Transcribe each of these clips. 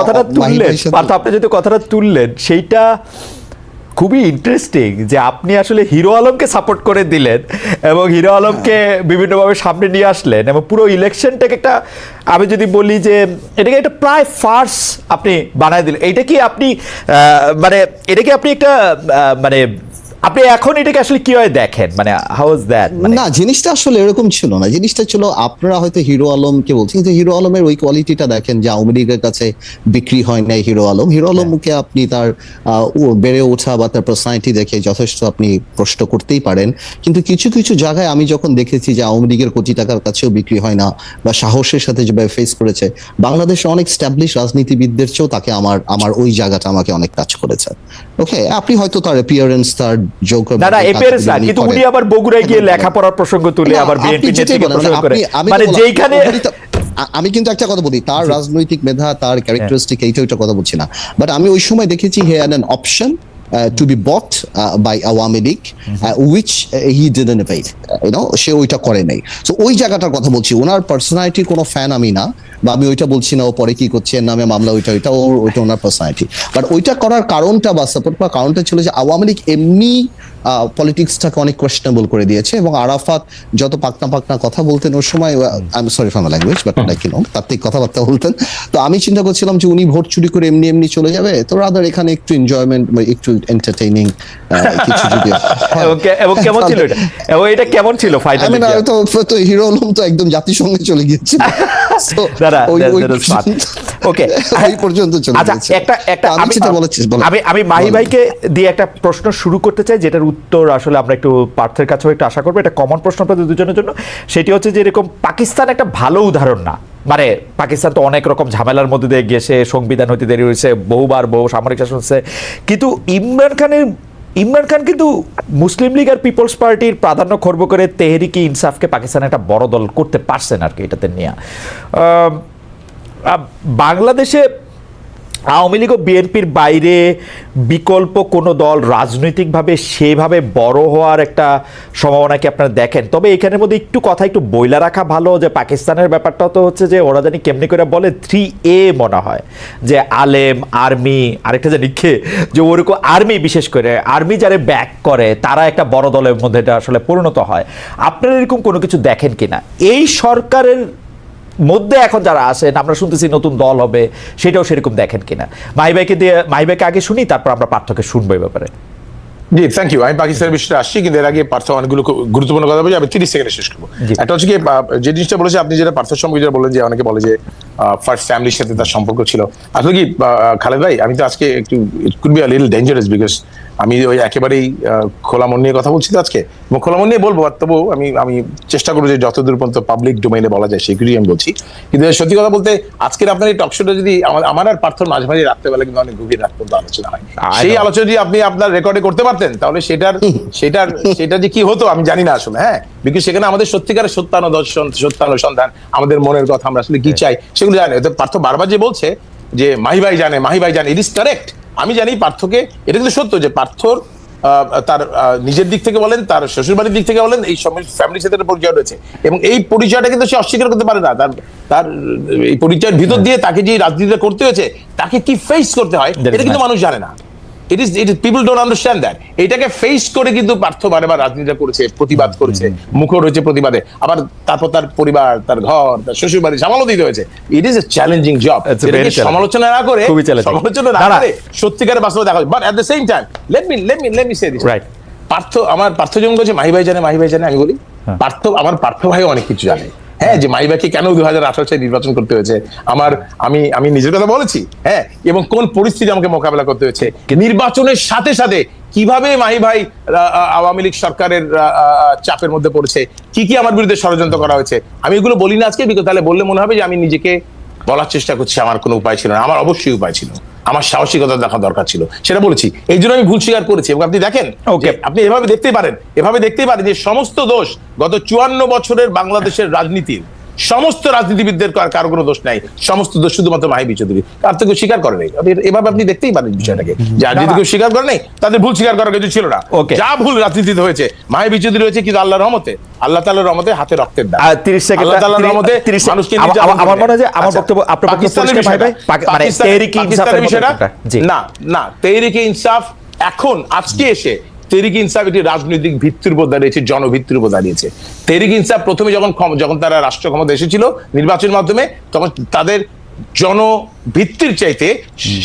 কথাটা তুললেন, পার্থ আপনি যদি কথাটা তুললেন সেইটা খুবই ইন্টারেস্টিং যে আপনি আসলে হিরো আলমকে সাপোর্ট করে দিলেন এবং হিরো আলমকে বিভিন্নভাবে সামনে নিয়ে আসলেন এবং পুরো ইলেকশনটাকে একটা, আমি যদি বলি যে এটাকে একটা প্রায় ফার্স আপনি বানায় দিলেন। এইটা কি আপনি মানে এটা কি আপনি একটা মানে আপনি এখন এটাকে আসলে কিভাবে দেখেন, মানে হাউ ইজ দ্যাট? না, জিনিসটা আসলে এরকম ছিল না। জিনিসটা ছিল, আপনারা হয়তো হিরো আলমকে বলছেন, কিন্তু হিরো আলমের ওই কোয়ালিটিটা দেখেন যে আওয়ামী লীগের কাছে বিক্রি হয় নাই হিরো আলম। হিরো আলমকে আপনি তার বেড়ে ওঠা বা তার পার্সোনালিটি দেখে যথেষ্ট আপনি প্রশ্ন করতেই পারেন, কিন্তু কিছু কিছু জায়গায় আমি যখন দেখেছি যে আওয়ামী লীগের কোটি টাকার কাছেও বিক্রি হয় না বা সাহসের সাথে যেভাবে ফেস করেছে, বাংলাদেশে অনেক স্ট্যাবলিশ রাজনীতিবিদদের চেয়েও তাকে আমার ওই জায়গাটা আমাকে অনেক টাচ করেছে। ওকে, আপনি হয়তো তার অ্যাপিয়ারেন্স, তার কিন্তু উনি আবার বগুড়ায় গিয়ে লেখাপড়ার প্রসঙ্গ তুলে আবার বিএনপি নেতৃত্বকে প্রসঙ্গ করে, মানে যেইখানে আমি কিন্তু একটা কথা বলি, তার রাজনৈতিক মেধা, তার ক্যারেক্টারিস্টিক, এইটা ওইটা কথা বলছি না, বাট আমি ওই সময় দেখেছি he had an option to be bought by Awami League, which he didn't evade, সে ওইটা করে নাই। সো ওই জায়গাটার কথা বলছি, ওনার পার্সোনালিটির কোনো ফ্যান আমি না, বা আমি ওইটা বলছি না ও পরে কি করছে এর নামে মামলা, ওইটা ওনার পার্সোনালিটি। বাট ওইটা করার কারণটা বা সাপোর্ট করার কারণটা ছিল যে আওয়ামী লীগ এমনি পলিটিক্সটাকে অনেক কোয়েশ্চেনেবল করে দিয়েছে, এবং আরাফাত যত পাকনা কথা বলতেন ওই সময়, I am sorry for my language, but like তাত্ত্বিক কথাবার্তা বলতেন, তো আমি চিন্তা করছিলাম যে উনি ভোট চুরি করে এমনি চলে যাবে, তো রাদার এখানে একটু এনজয়মেন্ট, একটু এন্টারটেইনিং কিছু যদি এবং কেমন ছিল এটা, এবং এটা কেমন ছিল ফাইনালি? তো হিরো আলম তো একদম জাতিসংঘে চলে গিয়েছিল, ওকে এই পর্যন্ত চলে গেছে। আমি মাহি ভাইকে দিয়ে একটা প্রশ্ন শুরু করতে চাই, যেটার উত্তর আসলে আমরা একটু পার্থের কাছেও একটু আশা করবো, এটা কমন প্রশ্ন আপনাদের দুজনের জন্য। সেটি হচ্ছে যে এরকম পাকিস্তান একটা ভালো উদাহরণ না, মানে পাকিস্তান তো অনেক রকম ঝামেলার মধ্যে দিয়ে গিয়েছে, সংবিধান হইতে দেরি হয়েছে, বহু সামরিক শাসন হচ্ছে, কিন্তু ইমরান খান কিন্তু মুসলিম লীগ আর পিপলস পার্টির প্রাধান্য খর্ব করে তেহরিকে ইনসাফকে পাকিস্তানে একটা বড় দল করতে পারছেন আর কি। এটাতে নিয়ে বাংলাদেশে আওয়ামী লীগ ও বিএনপির বাইরে বিকল্প কোনো দল রাজনৈতিকভাবে সেভাবে বড় হওয়ার একটা সম্ভাবনা কি আপনারা দেখেন? তবে এখানের মধ্যে একটু বইলা রাখা ভালো যে পাকিস্তানের ব্যাপারটা তো হচ্ছে যে ওরা জানি কেমনি করে বলে 3A মনে হয়, যে আলেম, আর্মি, আরেকটা জানি কে, যে ওরকম আর্মি, বিশেষ করে আর্মি যারা ব্যাক করে তারা একটা বড় দলের মধ্যে এটা আসলে পরিণত হয়। আপনারা এরকম কোনো কিছু দেখেন কিনা এই সরকারের মধ্যে এখন যারা আছেন? আমরা শুনতেছি নতুন দল হবে, সেটাও সেরকম দেখেন কিনা? মাহি ভাইকে আগে শুনি, তারপর আমরা পার্থকে শুনবো এই ব্যাপারে। জি, থ্যাংক ইউ। আমি পাকিস্তানের বিষয়টা আসছি, কিন্তু এর আগে পার্থ অনেকগুলো গুরুত্বপূর্ণ কথা বলছি, আমি 30 সেকেন্ডে শেষ করবো। একটা হচ্ছে কি, যে জিনিসটা বলেছে আপনি, যেটা পার্থ সম্পর্কে যেটা বললেন, যে অনেকে বলে যে ফার্স্ট ফ্যামিলির সাথে তার সম্পর্ক ছিল, আসলে কি খালেদ ভাই, আমি তো আজকে একটু it could be a little dangerous, because আমি ওই একেবারেই খোলা মন নিয়ে কথা বলছি তো আজকে, এবং খোলা মন নিয়ে বলবো, তবু আমি চেষ্টা করবো যে যতদূর পর্যন্ত পাবলিক ডোমেইনে বলা যায় সেগুলি আমি বলছি। কিন্তু সত্যি কথা বলতে, আজকের আপনার এই টক শোটা যদি আমার আর পার্থর মাঝে মাঝে রাত্রেবেলা কিন্তু অনেক গভীর রাত পর্যন্ত আলোচনা হয়, সেই আলোচনা যদি আপনি আপনার রেকর্ডে করতে পারতেন, তাহলে সেটা যে কি হতো আমি জানি না আসলে। হ্যাঁ, বিকজ সেখানে আমাদের সত্যিকারের সত্যানুসন্ধান, আমাদের মনের কথা, আমরা আসলে কি চাই সেগুলো জানে। পার্থ বারবার যে বলছে যে মাহি ভাই জানে, ইট ইজ কারেক্ট। আমি জানি পার্থকে, এটা কিন্তু সত্য যে পার্থর তার নিজের দিক থেকে বলেন, তার শ্বশুরবাড়ির দিক থেকে বলেন, এই ফ্যামিলির সাথে পরিচয় রয়েছে, এবং এই পরিচয়টা কিন্তু সে অস্বীকার করতে পারে না। তার এই পরিচয়ের ভিতর দিয়ে তাকে যে রাজনীতিটা করতে হয়েছে, তাকে কি ফেস করতে হয়, এটা কিন্তু মানুষ জানে না। It is people don't understand that. এটাকে ফেস করে কিন্তু পার্থ বারবার রাজনীতিটা করেছে, প্রতিবাদ করেছে, মুখর হয়েছে প্রতিবাদে, আবার তারপর তার পরিবার, তার ঘর, তার শ্বশুর বাড়ি সামালও দিতে হয়েছে। It is a challenging job. সমালোচনা না করে সত্যিকারের বাস্তবে দেখা, but at the same time let me say this, right? Partha যেমন বলছে মাহি ভাই জানে, আমি বলি আমার পার্থ ভাই অনেক কিছু জানে। হ্যাঁ, যে মাহি ভাইকে কেন 2018 সালে নির্বাচন করতে হয়েছে, আমি নিজের কথা বলেছি। হ্যাঁ, এবং কোন পরিস্থিতি আমাকে মোকাবেলা করতে হয়েছে, নির্বাচনের সাথে সাথে কিভাবে মাহি ভাই আওয়ামী লীগ সরকারের চাপের মধ্যে পড়েছে, কি আমার বিরুদ্ধে ষড়যন্ত্র করা হয়েছে। আমি এগুলো বলি না আজকে, বিকজ তাহলে বললে মনে হবে যে আমি নিজেকে বলার চেষ্টা করছি, আমার কোনো উপায় ছিল না। আমার অবশ্যই উপায় ছিল, আমার সাহসিকতা দেখা দরকার ছিল, সেটা বলেছি। এই জন্য আমি ভুল স্বীকার করেছি। এবং আপনি দেখেন, আপনি এভাবে দেখতেই পারেন যে সমস্ত দোষ গত 54 বছরের বাংলাদেশের রাজনীতির সমস্ত রাজনীতিবিদদের কারো কোনো দোষ নাই, সমস্ত দোষ শুধুমাত্র মাহিবী চৌধুরী। আর তো কেউ স্বীকার করে নাই, এভাবে আপনি দেখতেই পারেন বিষয়টাকে, যে আর যদি কেউ স্বীকার করে নাই তাদের ভুল স্বীকার করার কিছু ছিল না। যা ভুল রাজনীতিতে হয়েছে মাহিবী চৌধুরী হয়েছে, কিন্তু আল্লাহর রহমতে, আল্লাহ তাআলার রহমতে হাতে রক্তের দাগ। 30 সেকেন্ড, আল্লাহ তাআলার রহমতে মানুষকে আমার মনে হয় যে আমার বক্তব্য আপনার পক্ষে পরিষ্কার ভাই ভাই, মানে তেহরিকে ইনসাফের বিষয়টা না তেহরিকে ইনসাফ এখন আজকে এসে তেহরিক ইনসাফ এটি রাজনৈতিক ভিত্তির উপর দাঁড়িয়েছে, জনভিত্তির উপর দাঁড়িয়েছে। তেহরিক ইনসাফ প্রথমে যখন তারা রাষ্ট্র ক্ষমতা এসেছিল নির্বাচনের মাধ্যমে, তখন তাদের জনভিত্তির চাইতে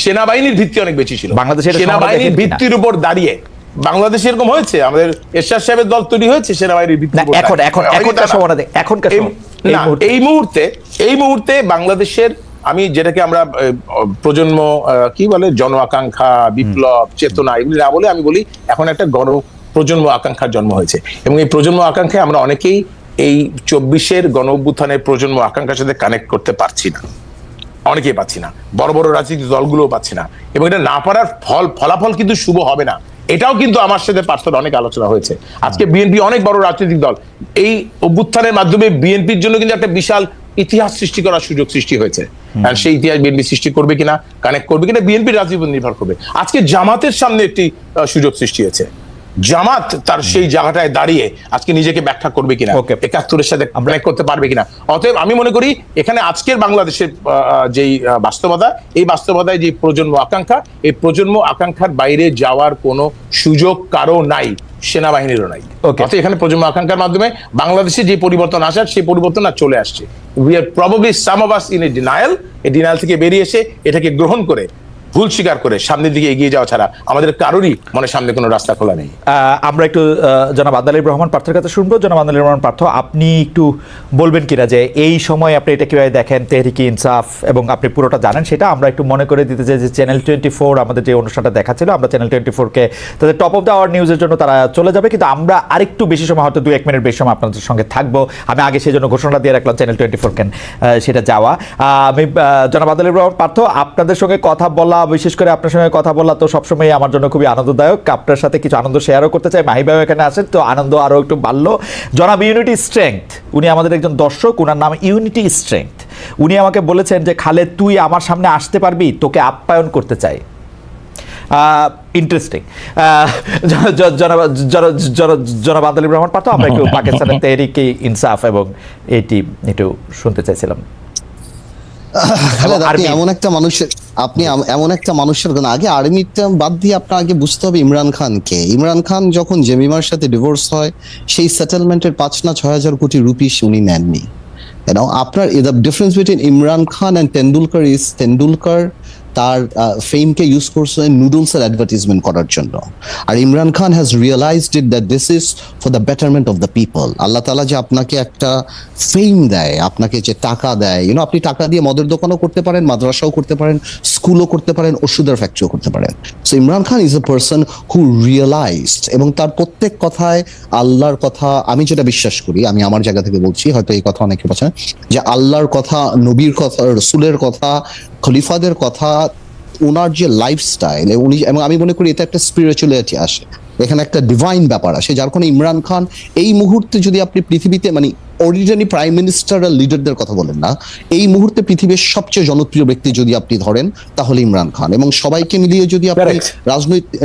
সেনাবাহিনীর ভিত্তি অনেক বেশি ছিল। সেনাবাহিনীর ভিত্তির উপর দাঁড়িয়ে বাংলাদেশ এরকম হয়েছে, আমাদের এরশাদ সাহেবের দল তৈরি হয়েছে সেনাবাহিনীর ভিত্তির উপর। এই মুহূর্তে বাংলাদেশের, আমি যেটাকে আমরা প্রজন্ম কি বলে, জন আকাঙ্ক্ষা, বিপ্লব চেতনা এগুলি না বলে আমি বলি এখন একটা প্রজন্ম আকাঙ্ক্ষার জন্ম হয়েছে, এবং এই প্রজন্ম আকাঙ্ক্ষায় আমরা অনেকেই এই 24-এর গণ অভ্যুত্থানের প্রজন্ম আকাঙ্ক্ষার সাথে কানেক্ট করতে পারছি না, অনেকেই পাচ্ছি না, বড় বড় রাজনৈতিক দলগুলোও পাচ্ছি না, এবং এটা না পারার ফলাফল কিন্তু শুভ হবে না। এটাও কিন্তু আমার সাথে পার্থর অনেক আলোচনা হয়েছে। আজকে বিএনপি অনেক বড় রাজনৈতিক দল, এই অভ্যুত্থানের মাধ্যমে বিএনপির জন্য কিন্তু একটা বিশাল ইতিহাস সৃষ্টি করার সুযোগ সৃষ্টি হয়েছে। আর সেই ইতিহাস বিএনপি সৃষ্টি করবে কিনা, কানেক্ট করবে কিনা, বিএনপির রাজনীতি নির্ভর করবে। আজকে জামাতের সামনে একটি সুযোগ সৃষ্টি হয়েছে, জামাত তার সেই জায়গাটায় দাঁড়িয়ে আজকে নিজেকে ব্যাখ্যা করবে কিনা, 71-এর সাথে কানেক্ট করতে পারবে কিনা। অতএব আমি মনে করি এখানে আজকের বাংলাদেশের যেই বাস্তবতা, এই বাস্তবতায় যে প্রজন্ম আকাঙ্ক্ষা, এই প্রজন্ম আকাঙ্ক্ষার বাইরে যাওয়ার কোনো সুযোগ কারো নাই, সেনাবাহিনীরও নাই। অতএব এখানে প্রজন্ম আকাঙ্ক্ষার মাধ্যমে বাংলাদেশে যে পরিবর্তন আসার, সেই পরিবর্তন আর চলে আসছে। We are probably some of us in a denial. এই ডিনায়াল থেকে বেরিয়ে এসে এটাকে গ্রহণ করে, ভুল স্বীকার করে সামনের দিকে এগিয়ে যাওয়া ছাড়া আমাদের কারোরই মনে সামনে কোনো রাস্তা খোলা নেই। আমরা একটু জনাব আদালিব রহমান পার্থের কাছে শুনবো। জনাব আদালিব রহমান পার্থ, আপনি একটু বলবেন কিনা যে এই সময় আপনি এটা কিভাবে দেখেন, তেহরিক ইনসাফ, এবং আপনি পুরোটা জানেন সেটা। আমরা একটু মনে করে দিতে চাই যে চ্যানেল 24 আমাদের যে অনুষ্ঠানটা দেখাচ্ছিল, আমরা চ্যানেল 24-কে তাদের টপ অফ দ্য আওয়ার নিউজের জন্য তারা চলে যাবে, কিন্তু আমরা আরেকটু বেশি সময়, হয়তো 2-1 মিনিট বেশি সময় আপনাদের সঙ্গে থাকবো। আমি আগে সেই জন্য ঘোষণা দিয়ে রাখলাম চ্যানেল 24 সেটা যাওয়া। আমি জনাব আদালিব রহমান পার্থ, আপনাদের সঙ্গে কথা বলা, বিশেষ করে আপনার সঙ্গে কথা বলা তো সবসময় আমার জন্য খুবই আনন্দদায়ক। আপনার সাথে কিছু আনন্দ শেয়ারও করতে চাই। মাহি ভাইও এখানে আসেন, তো আনন্দ আরও একটু বাড়লো। জনাব ইউনিটি স্ট্রেংথ, উনি আমাদের একজন দর্শক, উনার নাম ইউনিটি স্ট্রেংথ। উনি আমাকে বলেছেন যে খালেদ, তুই আমার সামনে আসতে পারবি, তোকে আপ্যায়ন করতে চাই। ইন্টারেস্টিং। জনাব আদালিব রহমান পার্থ, আমরা একটু পাকিস্তানের তেহরিক ইনসাফ এবং এটি একটু শুনতে চাইছিলাম। আপনি এমন একটা মানুষের আগে আর্মিটা বাদ দিয়ে আপনার আগে বুঝতে হবে ইমরান খানকে। ইমরান খান যখন জেমিমার সাথে ডিভোর্স হয়, সেই সেটেলমেন্টের 5 না 6,000 কোটি রুপি উনি নেননি। আপনার the difference between Imran Khan and Tendulkar is, Tendulkar তার ফেমকে ইউজ করছে নুডলসের অ্যাডভার্টাইজমেন্ট করার জন্য, আর Imran Khan has realized it that this is for the betterment of the people. আল্লাহ তাআলা যে আপনাকে একটা ফেম দেয়, আপনাকে যে টাকা দেয়, আপনি টাকা দিয়ে মদের দোকানও করতে পারেন, মাদ্রাসাও করতে পারেন, স্কুলও করতে পারেন, ওষুধের ফ্যাক্টরিও করতে পারেন। So Imran Khan is a person who realised, এবং তার প্রত্যেক কথায় আল্লাহর কথা, আমি যেটা বিশ্বাস করি, আমি আমার জায়গা থেকে বলছি, হয়তো এই কথা অনেকে বলছেন, যে আল্লাহর কথা, নবীর কথা, রসুলের কথা, খলিফাদের কথা, ওনার যে লাইফস্টাইল, উনি, এবং আমি মনে করি এটা একটা স্পিরিচুয়ালিটি আসে, এখানে একটা ডিভাইন ব্যাপার আসে, যার কারণে ইমরান খান এই মুহূর্তে, যদি আপনি পৃথিবীতে অরিজিনালি প্রাইম মিনিস্টার আর লিডারদের কথা বলেন না, এই মুহূর্তে পৃথিবীর সবচেয়ে জনপ্রিয় ব্যক্তি যদি আপনি ধরেন, তাহলে ইমরান খান। এবং সবাইকে মিলিয়ে যদি আপনি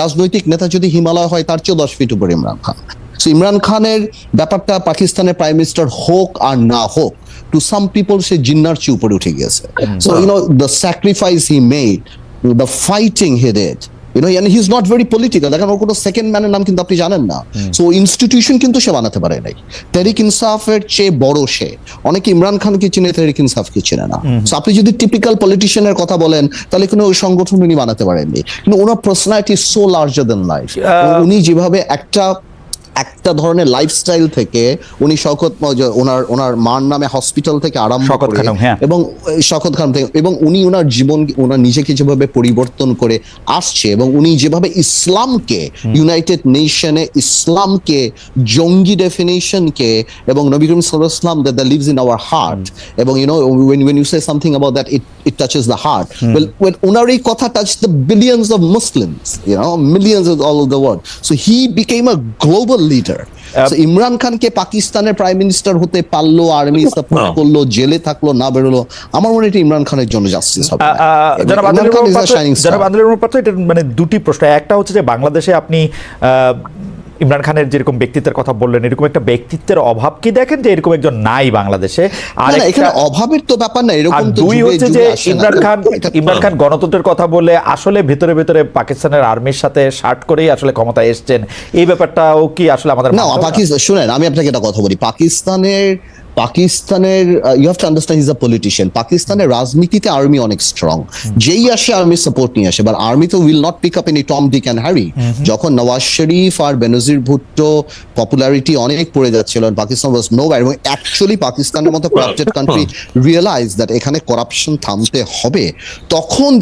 রাজনৈতিক নেতা যদি হিমালয় হয়, তার চেয়ে 10 ফিট উপরে ইমরান খান। সো ইমরান খানের ব্যাপারটা পাকিস্তানের প্রাইম মিনিস্টার হোক আর না হোক, to some people সে জিন্নার চেয়ে উপরে উঠে গেছে। So the sacrifice he made, the fighting he did, and he's not very political. দেখেন, ওর কোনো সেকেন্ড ম্যানের নাম কিন্তু আপনি জানেন না। সো ইনস্টিটিউশন কিন্তু সে বানাতে পারে নাই। তেহরিক ইনসাফের চেয়ে বড় সে। অনেকে ইমরান খানকে চিনে, তেহরিক ইনসাফকে চিনে না। সো আপনি যদি টিপিক্যাল পলিটিশিয়ানের কথা বলেন, তাহলে কোনো ওই সংগঠন উনি বানাতে পারেননি, কিন্তু ওনার personality so larger than life. উনি যেভাবে একটা ধরনের লাইফস্টাইল থেকে, উনি ওনার মার নামে হসপিটাল থেকে আরম্ভ করে, এবং শওকত খান থেকে, এবং উনি ওনার জীবন, ওনার নিজেকে যেভাবে পরিবর্তন করে আসছে, এবং উনি যেভাবে ইসলামকে, ইউনাইটেড নেশনে ইসলামকে, জঙ্গি ডেফিনেশনকে, এবং নবী করিম সাল্লাল্লাহু আলাইহি ওয়াসাল্লাম that lives in our heart, এবং when you say something about that, it touches the heart. Well, when ওনার এই কথা touch the billions of Muslims, millions all over the world, so he became a global leader. So, Imran খানকে পাকিস্তানের prime minister হতে পারলো, army support করলো, জেলে থাকলো, না বেরোলো, আমার মনে হয় এটা ইমরান খানের জন্য জাস্টিস হবে না। জনাব ইমরান আন্দোলনের খান is a পাত্র- shining star. জনাব আন্দোলনের পাত্র, এটা মানে দুটি প্রশ্ন। একটা হচ্ছে যে বাংলাদেশে আপনি ইমরান খানের যেরকম ব্যক্তিত্বের কথা বললেন, এরকম একটা ব্যক্তিত্বের অভাব কি দেখেন যে এরকম একজন নাই বাংলাদেশে? আর না, না, এখানে একটা- অভাবের তো ব্যাপার না, আর এরকম তো দুই যুগে হচ্ছে যে যুগে আসে না। ইমরান খান গণতন্ত্রের কথা বলে আসলে ভেতরে ভেতরে পাকিস্তানের আর্মির সাথে শার্ট করেই আসলে ক্ষমতায় এসেছেন, এই ব্যাপারটাও কি আসলে আমাদের না, পাকিস্তান, শুনেন আমি আপনাকে একটা কথা বলি, পাকিস্তানের you have to understand is a politician. পাকিস্তানের রাজনীতিতে আর্মি অনেক স্ট্রং, যেই আসে আর্মি সাপোর্ট নিয়ে আসে, বাট আর্মি তো will not pick up any Tom Dick and Harry. যখন নওয়াজ শরীফ আর বেনজির ভুট্টো পপুলারিটি অনেক পড়ে যাচ্ছিল, পাকিস্তান ওয়াজ নো, এবং অ্যাকচুয়ালি পাকিস্তানের মতো করাপ্টেড কান্ট্রি রিয়েলাইজ দ্যাট এখানে করাপশন থামতে হবে, তখন